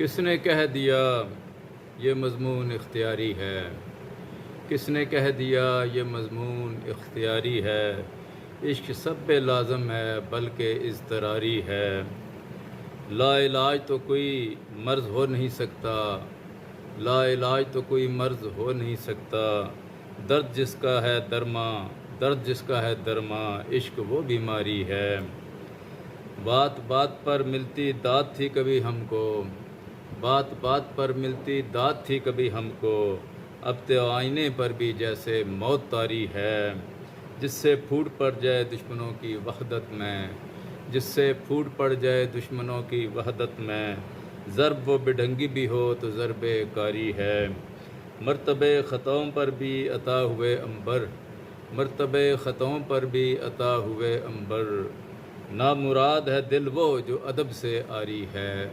کس نے کہہ دیا یہ مضمون اختیاری ہے؟ کس نے کہہ دیا یہ مضمون اختیاری ہے؟ عشق سب پہ لازم ہے بلکہ اضطراری ہے۔ لا علاج تو کوئی مرض ہو نہیں سکتا، لا علاج تو کوئی مرض ہو نہیں سکتا۔ درد جس کا ہے درماں، درد جس کا ہے درماں، عشق وہ بیماری ہے۔ بات بات پر ملتی داد تھی کبھی ہم کو، بات بات پر ملتی داد تھی کبھی ہم کو، اب تو آئینے پر بھی جیسے موت طاری ہے۔ جس سے پھوٹ پڑ جائے دشمنوں کی وحدت میں، جس سے پھوٹ پڑ جائے دشمنوں کی وحدت میں، ضرب و بڈھنگی بھی ہو تو ضرب کاری ہے۔ مرتبہ خطاؤں پر بھی عطا ہوئے عنبر، مرتبہ خطاؤں پر بھی عطا ہوئے عنبر، نامراد ہے دل وہ جو ادب سے عاری ہے۔